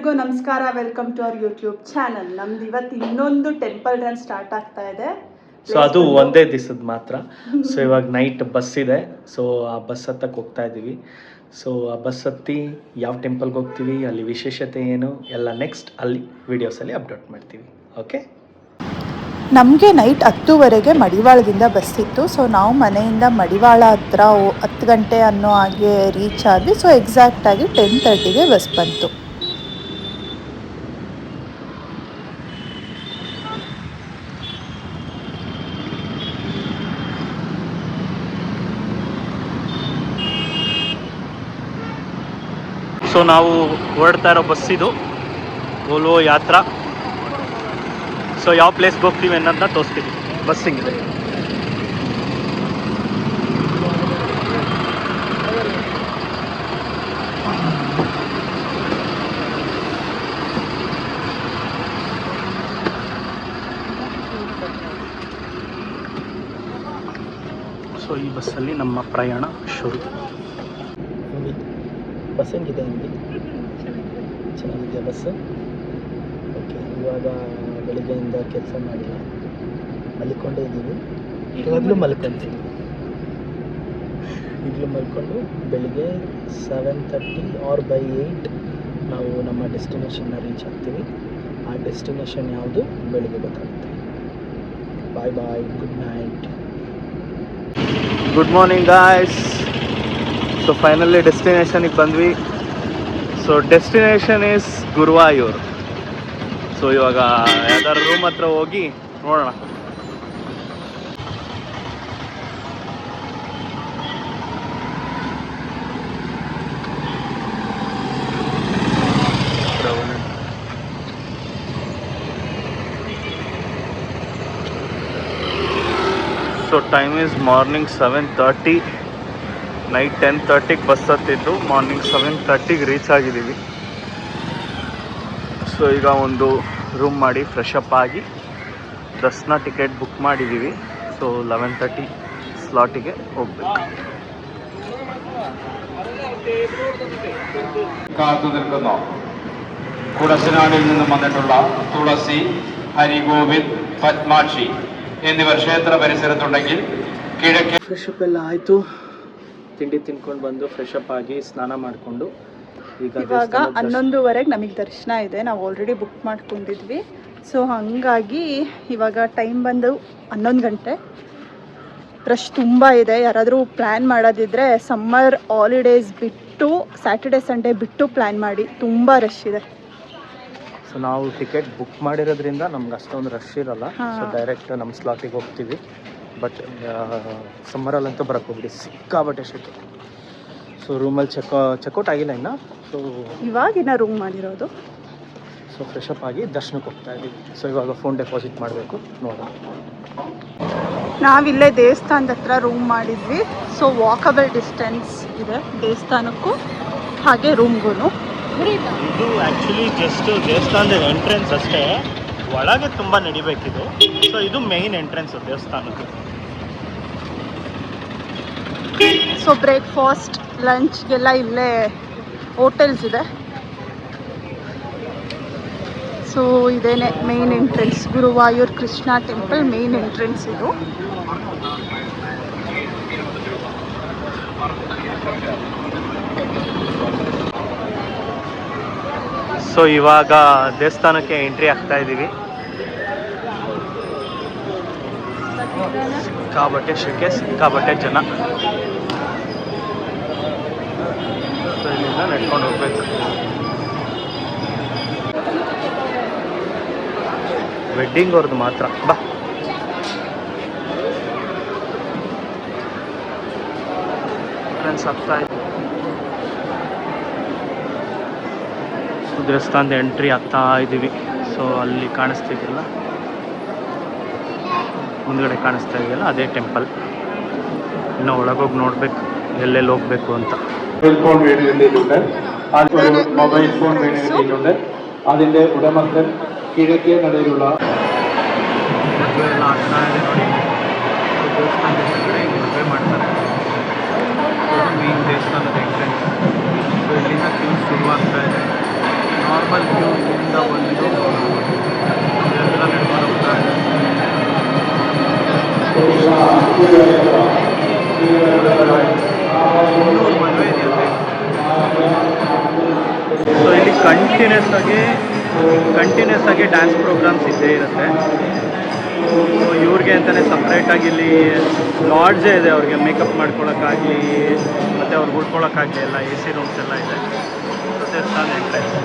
ಎಲ್ರಿಗೂ ನಮಸ್ಕಾರ. Welcome to our YouTube channel. ನಮ್ದು ಇವತ್ತು ಇನ್ನೊಂದು ಟೆಂಪಲ್ ರನ್ ಸ್ಟಾರ್ಟ್ ಆಗ್ತಾ ಇದೆ. ಸೊ ಅದು ಒಂದೇ ದಿವಸದ ಮಾತ್ರ. ಸೊ ಇವಾಗ ನೈಟ್ ಬಸ್ ಇದೆ. ಸೊ ಆ ಬಸ್ ಹತ್ತಕ್ಕೆ ಹೋಗ್ತಾ ಇದ್ದೀವಿ. ಸೊ ಆ ಬಸ್ ಹತ್ತಿ ಯಾವ ಟೆಂಪಲ್ಗೆ ಹೋಗ್ತೀವಿ, ಅಲ್ಲಿ ವಿಶೇಷತೆ ಏನು ಎಲ್ಲ ನೆಕ್ಸ್ಟ್ ಅಲ್ಲಿ ವೀಡಿಯೋಸಲ್ಲಿ ಅಪ್ಡೇಟ್ ಮಾಡ್ತೀವಿ. ಓಕೆ. ನಮಗೆ ನೈಟ್ 10:00ವರೆಗೆ ಮಡಿವಾಳದಿಂದ ಬಸ್ ಇತ್ತು. ಸೊ ನಾವು ಮನೆಯಿಂದ ಮಡಿವಾಳ ಹತ್ರ 10 ಗಂಟೆ ಅನ್ನೋ ಹಾಗೆ ರೀಚ್ ಆದ್ವಿ. ಸೊ ಎಕ್ಸಾಕ್ಟಾಗಿ 10:30ಗೆ ಬಸ್ ಬಂತು. ಸೊ ನಾವು ಹೊರಡ್ತಾ ಇರೋ ಬಸ್ ಇದು ವೋಲ್ವೋ ಯಾತ್ರಾ. ಸೊ ಯಾವ ಪ್ಲೇಸ್ಗೆ ಹೋಗ್ತೀವಿ ಅನ್ನೋದನ್ನ ತೋರಿಸ್ತೀವಿ. ಬಸ್ ಹಿಂಗಿದೆ. ಸೊ ಈ ಬಸ್ಸಲ್ಲಿ ನಮ್ಮ ಪ್ರಯಾಣ ಶುರು. ಬಸ್ ಹೆಂಗಿದೆ ನಿಮಗೆ? ಚೆನ್ನಾಗಿದೆಯಾ ಬಸ್ಸು? ಓಕೆ. ಇವಾಗ ಬೆಳಿಗ್ಗೆಯಿಂದ ಕೆಲಸ ಮಾಡಿಲ್ಲ, ಮಲ್ಕೊಂಡೇ ಇದ್ದೀವಿ. ಇವಾಗಲೂ ಮಲ್ಕೊತೀವಿ. ಈಗಲೂ ಮಲ್ಕೊಂಡು ಬೆಳಿಗ್ಗೆ 7:30 ಆರ್ ಬೈ 8 ನಾವು ನಮ್ಮ ಡೆಸ್ಟಿನೇಷನ್ನ ರೀಚ್ ಆಗ್ತೀವಿ. ಆ ಡೆಸ್ಟಿನೇಷನ್ ಯಾವುದು ಬೆಳಿಗ್ಗೆ ಗೊತ್ತಾಗುತ್ತೆ. Bye bye, good night. Good morning guys. So finally ಡೆಸ್ಟಿನೇಷನಿಗೆ ಬಂದ್ವಿ. So destination is Guruvayur. So ಇವಾಗ ಯಾವ್ದಾದ್ರು ರೂಮ್ ಹತ್ರ ಹೋಗಿ ನೋಡೋಣ. So time is morning 7:30. Night 10:30ಗೆ ಬಸ್ ಹತ್ತಿದ್ದು, ಮಾರ್ನಿಂಗ್ 7:30ಗೆ ರೀಚ್ ಆಗಿದ್ದೀವಿ. ಸೊ ಈಗ ಒಂದು ರೂಮ್ ಮಾಡಿ ಫ್ರೆಶ್ ಅಪ್ ಆಗಿ ದರ್ಶನ ಟಿಕೆಟ್ ಬುಕ್ ಮಾಡಿದ್ದೀವಿ. ಸೊ 11:30 ಸ್ಲಾಟಿಗೆ ಹೋಗ್ಬೇಕು. കാത്തു നിൽക്കുന്നു. കുടശനാടിൽ നിന്നും വന്നിട്ടുള്ള തുളസി, ഹരിഗോവിന്ദ്, പത്മാക്ഷി എന്നിവർ ക്ഷേത്ര പരിസരത്തുണ്ടെങ്കിൽ കിഴക്കേ. ಫ್ರೆಶ್ ಅಪ್ ಎಲ್ಲ ಆಯಿತು. ತಿಂಡಿ ತಿನ್ಕೊಂಡು ಬಂದು ಫ್ರೆಶ್ ಅಪ್ ಆಗಿ ಸ್ನಾನ ಮಾಡಿಕೊಂಡು ಇವಾಗ 11:30ಗೆ ನಮಗೆ ದರ್ಶನ ಇದೆ. ನಾವು ಆಲ್ರೆಡಿ ಬುಕ್ ಮಾಡ್ಕೊಂಡಿದ್ವಿ. ಸೊ ಹಾಗಾಗಿ ಇವಾಗ ಟೈಮ್ ಬಂದು 11 ಗಂಟೆ. ರಶ್ ತುಂಬ ಇದೆ. ಯಾರಾದರೂ ಪ್ಲ್ಯಾನ್ ಮಾಡೋದಿದ್ರೆ ಸಮ್ಮರ್ ಹಾಲಿಡೇಸ್ ಬಿಟ್ಟು ಸ್ಯಾಟರ್ಡೆ ಸಂಡೇ ಬಿಟ್ಟು ಪ್ಲ್ಯಾನ್ ಮಾಡಿ. ತುಂಬ ರಶ್ ಇದೆ. ಸೊ ನಾವು ಟಿಕೆಟ್ ಬುಕ್ ಮಾಡಿರೋದ್ರಿಂದ ನಮ್ಗೆ ಅಷ್ಟೊಂದು ರಶ್ ಇರಲ್ಲ. ಸೊ ಡೈರೆಕ್ಟ್ ನಮ್ಮ ಸ್ಲಾಟಿಗೆ ಹೋಗ್ತೀವಿ. ಬಟ್ ಸಮ್ಮರಲ್ಲಂತೂ ಬರೋಕ್ಕೆ ಹೋಗ್ಬಿಡಿ, ಸಿಕ್ಕಾಬಟ್ಟೆ ಶೆಕೆ. ಸೊ ರೂಮಲ್ಲಿ ಚೆಕ್ಔಟ್ ಆಗಿಲ್ಲ ಇನ್ನು. ಸೊ ಇವಾಗಿನ ರೂಮ್ ಮಾಡಿರೋದು. ಸೊ ಫ್ರೆಶ್ ಅಪ್ ಆಗಿ ದರ್ಶನಕ್ಕೆ ಹೋಗ್ತಾ ಇದ್ದೀವಿ. ಸೊ ಇವಾಗ ಫೋನ್ ಡೆಪಾಸಿಟ್ ಮಾಡಬೇಕು, ನೋಡೋಣ. ನಾವಿಲ್ಲೇ ದೇವಸ್ಥಾನದ ಹತ್ರ ರೂಮ್ ಮಾಡಿದ್ವಿ. ಸೊ ವಾಕಬಲ್ ಡಿಸ್ಟೆನ್ಸ್ ಇದೆ ದೇವಸ್ಥಾನಕ್ಕೂ ಹಾಗೆ ರೂಮ್ಗೂ. ಇದು ಆ್ಯಕ್ಚುಲಿ ಜಸ್ಟ್ ದೇವಸ್ಥಾನದ ಎಂಟ್ರೆನ್ಸ್ ಅಷ್ಟೇ, ಒಳಗೆ ತುಂಬ ನಡಿಬೇಕಿದು. ಸೊ ಇದು ಮೇಯ್ನ್ ಎಂಟ್ರೆನ್ಸ್ ದೇವಸ್ಥಾನಕ್ಕೆ. ಸೊ ಬ್ರೇಕ್ಫಾಸ್ಟ್ ಲಂಚ್ಗೆಲ್ಲ ಇಲ್ಲೇ ಹೋಟೆಲ್ಸ್ ಇದೆ. ಸೊ ಇದೇನೆ main entrance, Guruvayur Krishna temple main entrance ಇದು. ಸೊ ಇವಾಗ ದೇವಸ್ಥಾನಕ್ಕೆ ಎಂಟ್ರಿ ಆಗ್ತಾ ಇದ್ದೀವಿ. ಸಿಕ್ಕಾಬಟ್ಟೆ ಶೆಕೆ, ಸಿಕ್ಕಾಬಟ್ಟೆ ಜನ. ಸೊ ಇಲ್ಲಿಂದ ನಡ್ಕೊಂಡು ಹೋಗ್ಬೇಕು. ವೆಡ್ಡಿಂಗ್ ಅವ್ರದ್ದು ಮಾತ್ರ. ಬಾ. ಫ್ರೆಂಡ್ಸ್ ಆಗ್ತಾ ಇದೆ. ದೇವಸ್ಥಾನದ ಎಂಟ್ರಿ ಆಗ್ತಾ ಇದ್ದೀವಿ. ಸೊ ಅಲ್ಲಿ ಕಾಣಿಸ್ತಿದೆಯಲ್ಲ, ಮುಂದ್ಗಡೆ ಕಾಣಿಸ್ತಾ ಇದೆಯಲ್ಲ, ಅದೇ ಟೆಂಪಲ್. ಇನ್ನು ಒಳಗೋಗಿ ನೋಡ್ಬೇಕು ಎಲ್ಲೆಲ್ಲಿ ಹೋಗ್ಬೇಕು ಅಂತ. ഫോൺ വേണമെന്നിട്ടുണ്ട്. മൊബൈൽ ഫോൺ വേണമെന്നിട്ടുണ്ട്. അതിന്റെ ഉടമസ്ഥൻ കിഴക്കേ നടയിലുള്ള ಎಲ್ಲ ಆಗ್ತಾ ಇದೆ ನೋಡಿ. ದೇವಸ್ಥಾನದ ಮದುವೆ ಮಾಡ್ತಾರೆ. ಮೇನ್ ದೇವಸ್ಥಾನದ ಎಂಟ್ರೆನ್ಸ್. ಸೊ ಇಲ್ಲಿಂದ ಕ್ಯೂ ಶುರುವಾಗ್ತಾ ಇದೆ. ನಾರ್ಮಲ್ ಕ್ಯೂ ಇಲ್ಲಿಂದ ಬಂದು ಎಲ್ಲ ನಡ್ಕೊಂಡು ಹೋಗ್ತಾ ಇದೆ. ಇನ್ನೂರು ಮದುವೆ ಇದೆಯಂತೆ. ಸೊ ಇಲ್ಲಿ ಕಂಟಿನ್ಯೂಸ್ ಆಗಿ ಡ್ಯಾನ್ಸ್ ಪ್ರೋಗ್ರಾಮ್ಸ್ ಇದ್ದೇ ಇರುತ್ತೆ. ಸೊ ಇವ್ರಿಗೆ ಅಂತಲೇ ಸಪ್ರೇಟಾಗಿ ಇಲ್ಲಿ ಲಾಡ್ಜೇ ಇದೆ, ಅವ್ರಿಗೆ ಮೇಕಪ್ ಮಾಡ್ಕೊಳಕ್ಕಾಗಲಿ ಮತ್ತು ಅವ್ರಿಗೆ ಉಳ್ಕೊಳಕ್ಕಾಗಲಿ ಎಲ್ಲ AC ರೂಮ್ಸ್ ಎಲ್ಲ ಇದೆ. ಸೊ ದೇವಸ್ಥಾನ ಎಂಟ್ರೆನ್ಸ್.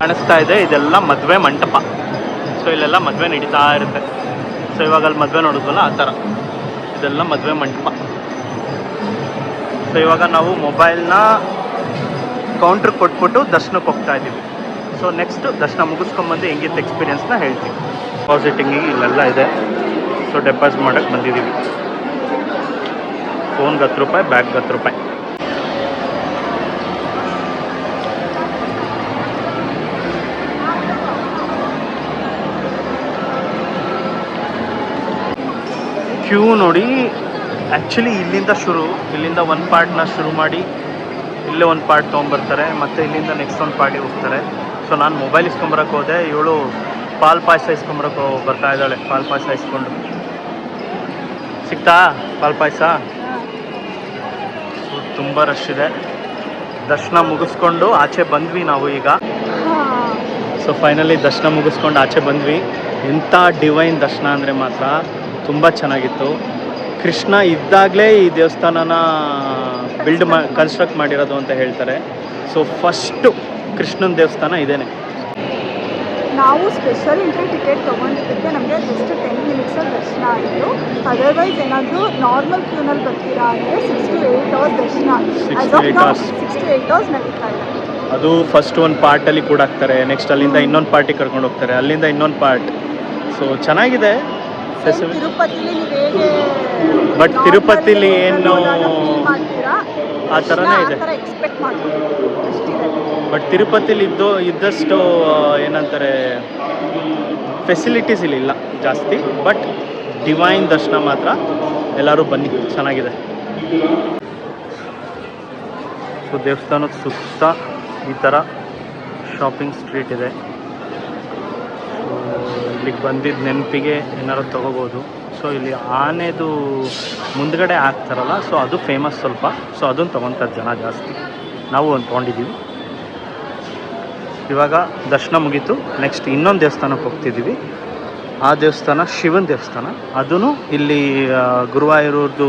ಕಾಣಿಸ್ತಾ ಇದೆ, ಇದೆಲ್ಲ ಮದುವೆ ಮಂಟಪ. ಸೊ ಇಲ್ಲೆಲ್ಲ ಮದುವೆ ನಡೀತಾ ಇರುತ್ತೆ. ಸೊ ಇವಾಗ ಅಲ್ಲಿ ಮದುವೆ ನೋಡಿದ್ವಲ್ಲ ಆ ಥರ ಇದೆಲ್ಲ ಮದುವೆ ಮಂಟಪ. ಸೊ ಇವಾಗ ನಾವು ಮೊಬೈಲ್ನ ಕೌಂಟ್ರ್ ಕೊಟ್ಬಿಟ್ಟು ದರ್ಶನಕ್ಕೆ ಹೋಗ್ತಾ ಇದ್ದೀವಿ. ಸೊ ನೆಕ್ಸ್ಟ್ ದರ್ಶನ ಮುಗಿಸ್ಕೊಂಬಂದು ಹೆಂಗಿತ್ತು ಎಕ್ಸ್ಪೀರಿಯನ್ಸ್ನ ಹೇಳ್ತೀವಿ. ಡೆಪಾಸಿಟಿಂಗಿಗೆ ಇಲ್ಲೆಲ್ಲ ಇದೆ. ಸೊ ಡೆಪಾಸಿಟ್ ಮಾಡೋಕ್ಕೆ ಬಂದಿದ್ದೀವಿ. ಫೋನ್ಗೆ 10 ರೂಪಾಯಿ, ಬ್ಯಾಗ್ಗೆ 10 ರೂಪಾಯಿ. ಕ್ಯೂ ನೋಡಿ, ಆ್ಯಕ್ಚುಲಿ ಇಲ್ಲಿಂದ ಒಂದು ಪಾರ್ಟ್ನ ಶುರು ಮಾಡಿ ಇಲ್ಲೇ ಒಂದು ಪಾರ್ಟ್ ತೊಗೊಂಬರ್ತಾರೆ, ಮತ್ತು ಇಲ್ಲಿಂದ ನೆಕ್ಸ್ಟ್ ಒಂದು ಪಾರ್ಟಿಗೆ ಹೋಗ್ತಾರೆ. ಸೊ ನಾನು ಮೊಬೈಲ್ ಇಸ್ಕೊಂಬರಕ್ಕೆ ಹೋದೆ, ಇವಳು ಪಾಲ್ ಪಾಯಸ ಇಸ್ಕೊಂಬರಕ್ಕೆ ಬರ್ತಾ ಇದ್ದಾಳೆ. ಪಾಲ್ ಪಾಯಸ ಇಸ್ಕೊಂಡು ಸಿಗ್ತಾ ಪಾಲ್ ಪಾಯಸ. ಸೊ ತುಂಬ ರಶ್ ಇದೆ. ದರ್ಶನ ಮುಗಿಸ್ಕೊಂಡು ಆಚೆ ಬಂದ್ವಿ ನಾವು ಈಗ. ಸೊ ಫೈನಲಿ ದರ್ಶನ ಮುಗಿಸ್ಕೊಂಡು ಆಚೆ ಬಂದ್ವಿ. ಎಂಥ ಡಿವೈನ್ ದರ್ಶನ ಅಂದರೆ ಮಾತ್ರ ತುಂಬ ಚೆನ್ನಾಗಿತ್ತು. ಕೃಷ್ಣ ಇದ್ದಾಗಲೇ ಈ ದೇವಸ್ಥಾನನ ಕನ್ಸ್ಟ್ರಕ್ಟ್ ಮಾಡಿರೋದು ಅಂತ ಹೇಳ್ತಾರೆ. ಸೊ ಫಸ್ಟು ಕೃಷ್ಣನ ದೇವಸ್ಥಾನ ಇದೇನೆ. ನಾವು ಸ್ಪೆಷಲ್ ಎಂಟ್ರಿ ಟಿಕೆಟ್ ತೊಗೊಂಡಿದ್ದಕ್ಕೆ ನಮಗೆ ಜಸ್ಟ್ 10 ಮಿನಿಟ್ಸಲ್ಲಿ ದರ್ಶನ ಆಯಿತು. ಅದರ್ವೈಸ್ ಏನಾದರೂ ನಾರ್ಮಲ್ ಕ್ಯೂನಲ್ಲಿ ಬರ್ತೀರಾ ಅಂದರೆ 6 to 8 ಅವರ್ಸ್ ದರ್ಶನ. 6 to 8 ಅವರ್ಸ್ ನಡೀತಾ ಇದೆ. ಅದು ಫಸ್ಟ್ ಒಂದು ಪಾರ್ಟಲ್ಲಿ ಕೂಡ ಹಾಕ್ತಾರೆ, ನೆಕ್ಸ್ಟ್ ಅಲ್ಲಿಂದ ಇನ್ನೊಂದು ಪಾರ್ಟಿಗೆ ಕರ್ಕೊಂಡು ಹೋಗ್ತಾರೆ, ಅಲ್ಲಿಂದ ಇನ್ನೊಂದು ಪಾರ್ಟ್. ಸೊ ಚೆನ್ನಾಗಿದೆ. ಬಟ್ ತಿರುಪತಿಲಿ ಏನು ಆ ಥರನೇ ಇದೆ. ಬಟ್ ತಿರುಪತಿಲಿ ಇದ್ದಷ್ಟು ಏನಂತಾರೆ ಫೆಸಿಲಿಟೀಸ್ ಇಲ್ಲ ಜಾಸ್ತಿ. ಬಟ್ ಡಿವೈನ್ ದರ್ಶನ ಮಾತ್ರ ಎಲ್ಲರೂ ಬನ್ನಿ, ಚೆನ್ನಾಗಿದೆ. ಸೊ ದೇವಸ್ಥಾನದ ಸುತ್ತ ಈ ಥರ ಶಾಪಿಂಗ್ ಸ್ಟ್ರೀಟ್ ಇದೆ. ಇಲ್ಲಿಗೆ ಬಂದಿದ್ದ ನೆನಪಿಗೆ ಏನಾದ್ರು ತೊಗೋಬೋದು. ಸೊ ಇಲ್ಲಿ ಆನೆದು ಮುಂದ್ಗಡೆ ಹಾಕ್ತಾರಲ್ಲ, ಸೊ ಅದು ಫೇಮಸ್ ಸ್ವಲ್ಪ. ಸೊ ಅದನ್ನು ತೊಗೊತಾರೆ ಜನ ಜಾಸ್ತಿ. ನಾವು ಒಂದು ತೊಗೊಂಡಿದ್ದೀವಿ. ಇವಾಗ ದರ್ಶನ ಮುಗೀತು. ನೆಕ್ಸ್ಟ್ ಇನ್ನೊಂದು ದೇವಸ್ಥಾನಕ್ಕೆ ಹೋಗ್ತಿದ್ದೀವಿ. ಆ ದೇವಸ್ಥಾನ ಶಿವನ ದೇವಸ್ಥಾನ. ಅದೂ ಇಲ್ಲಿ ಗುರುವಾಯೂರದ್ದು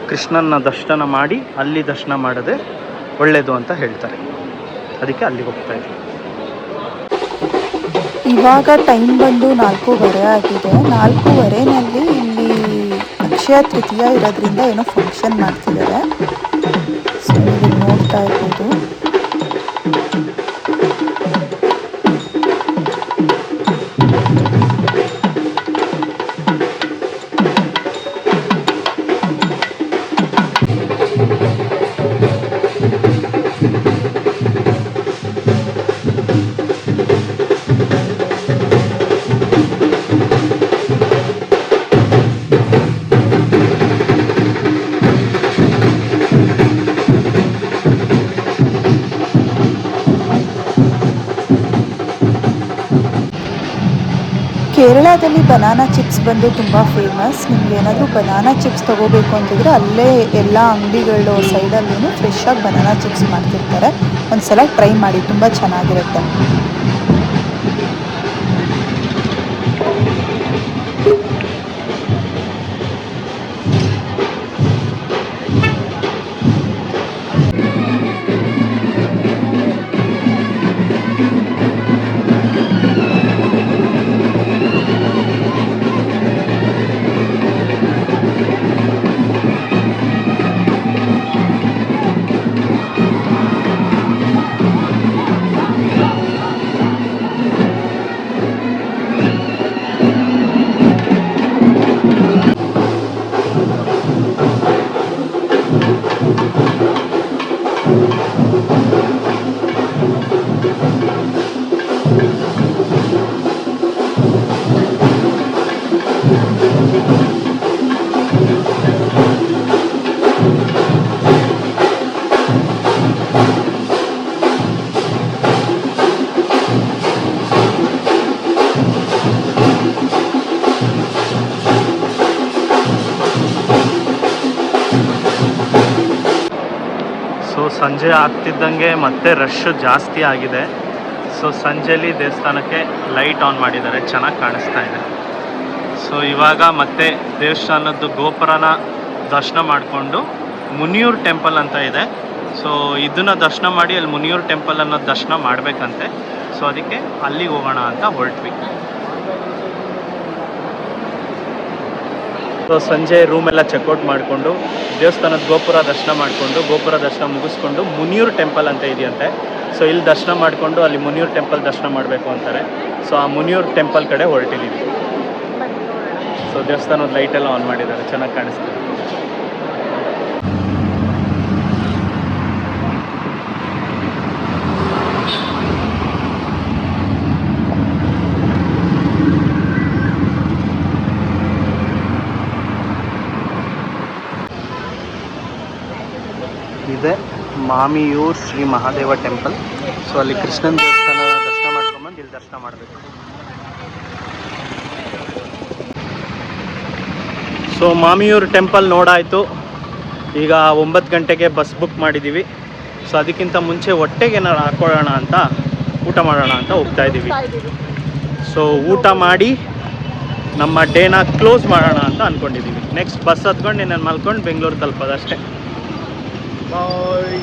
ಕೃಷ್ಣನ ದರ್ಶನ ಮಾಡಿ ಅಲ್ಲಿ ದರ್ಶನ ಮಾಡೋದೇ ಒಳ್ಳೆಯದು ಅಂತ ಹೇಳ್ತಾರೆ. ಅದಕ್ಕೆ ಅಲ್ಲಿಗೆ ಹೋಗ್ತಾ ಇದ್ದೀವಿ. ಇವಾಗ ಟೈಮ್ ಬಂದು 4:15 ಆಗಿದೆ. 4:15ನಲ್ಲಿ ಇಲ್ಲಿ ಅಕ್ಷಯ ತೃತೀಯ ಇರೋದ್ರಿಂದ ಏನೋ ಫಂಕ್ಷನ್ ಮಾಡ್ತಿದ್ದಾರೆ. ಸೊ ನೀವು ನೋಡ್ತಾ ಇರ್ಬೋದು. ಕೇರಳದಲ್ಲಿ ಬನಾನಾ ಚಿಪ್ಸ್ ಬಂದು ತುಂಬ ಫೇಮಸ್. ನಿಮ್ಗೆ ಏನಾದರೂ ಬನಾನಾ ಚಿಪ್ಸ್ ತೊಗೋಬೇಕು ಅಂತಿದ್ರೆ ಅಲ್ಲೇ ಎಲ್ಲ ಅಂಗಡಿಗಳು ಸೈಡಲ್ಲೂ ಫ್ರೆಶ್ಶಾಗಿ ಬನಾನಾ ಚಿಪ್ಸ್ ಮಾಡ್ತಿರ್ತಾರೆ. ಒಂದು ಸಲ ಟ್ರೈ ಮಾಡಿ, ತುಂಬ ಚೆನ್ನಾಗಿರುತ್ತೆ. ಸಂಜೆ ಆಗ್ತಿದ್ದಂಗೆ ಮತ್ತೆ ರಶ್ ಜಾಸ್ತಿ ಆಗಿದೆ. ಸೊ ಸಂಜೆಲಿ ದೇವಸ್ಥಾನಕ್ಕೆ ಲೈಟ್ ಆನ್ ಮಾಡಿದ್ದಾರೆ, ಚೆನ್ನಾಗಿ ಕಾಣಿಸ್ತಾ ಇದೆ. ಸೊ ಇವಾಗ ಮತ್ತೆ ದೇವಸ್ಥಾನದ್ದು ಗೋಪುರನ ದರ್ಶನ ಮಾಡಿಕೊಂಡು ಮುನಿಯೂರು ಟೆಂಪಲ್ ಅಂತ ಇದೆ. ಸೊ ಇದನ್ನು ದರ್ಶನ ಮಾಡಿ ಅಲ್ಲಿ ಮುನಿಯೂರು ಟೆಂಪಲ್ ಅನ್ನೋದು ದರ್ಶನ ಮಾಡಬೇಕಂತೆ. ಸೊ ಅದಕ್ಕೆ ಅಲ್ಲಿಗೆ ಹೋಗೋಣ ಅಂತ ಹೊರಟ್ವಿ. ಸೊ ಸಂಜೆ ರೂಮೆಲ್ಲ ಚೆಕ್ಔಟ್ ಮಾಡಿಕೊಂಡು ದೇವಸ್ಥಾನದ ಗೋಪುರ ದರ್ಶನ ಮಾಡಿಕೊಂಡು ಗೋಪುರ ದರ್ಶನ ಮುಗಿಸ್ಕೊಂಡು ಮುನಿಯೂರು ಟೆಂಪಲ್ ಅಂತ ಇದೆಯಂತೆ. ಸೊ ಇಲ್ಲಿ ದರ್ಶನ ಮಾಡಿಕೊಂಡು ಅಲ್ಲಿ ಮುನಿಯೂರು ಟೆಂಪಲ್ ದರ್ಶನ ಮಾಡಬೇಕು ಅಂತಾರೆ. ಸೊ ಆ ಮುನಿಯೂರು ಟೆಂಪಲ್ ಕಡೆ ಹೊರಟಿದ್ದೀವಿ. ಸೊ ದೇವಸ್ಥಾನದ ಲೈಟೆಲ್ಲ ಆನ್ ಮಾಡಿದ್ದಾರೆ, ಚೆನ್ನಾಗಿ ಕಾಣಿಸ್ತಿದೆ. ಇದೆ ಮಾಮಿಯೂರ್ ಶ್ರೀ ಮಹಾದೇವ ಟೆಂಪಲ್. ಸೊ ಅಲ್ಲಿ ಕೃಷ್ಣನ ದೇವಸ್ಥಾನ ದರ್ಶನ ಮಾಡ್ಕೊಂಬಂದು ಇಲ್ಲಿ ದರ್ಶನ ಮಾಡಬೇಕು. ಸೊ ಮಾಮಿಯೂರ್ ಟೆಂಪಲ್ ನೋಡಾಯಿತು. ಈಗ 9 ಗಂಟೆಗೆ ಬಸ್ ಬುಕ್ ಮಾಡಿದ್ದೀವಿ. ಸೊ ಅದಕ್ಕಿಂತ ಮುಂಚೆ ಹೊಟ್ಟೆಗೆ ಏನಾರು ಹಾಕೊಳ್ಳೋಣ ಅಂತ ಊಟ ಮಾಡೋಣ ಅಂತ ಹೋಗ್ತಾ ಇದ್ದೀವಿ. ಸೊ ಊಟ ಮಾಡಿ ನಮ್ಮ ಡೇನ ಕ್ಲೋಸ್ ಮಾಡೋಣ ಅಂತ ಅಂದ್ಕೊಂಡಿದ್ದೀವಿ. ನೆಕ್ಸ್ಟ್ ಬಸ್ ಹತ್ಕೊಂಡು ನಾನು ಮಲ್ಕೊಂಡು ಬೆಂಗಳೂರು ತಲುಪೋದಷ್ಟೇ. ಬಾಯ್.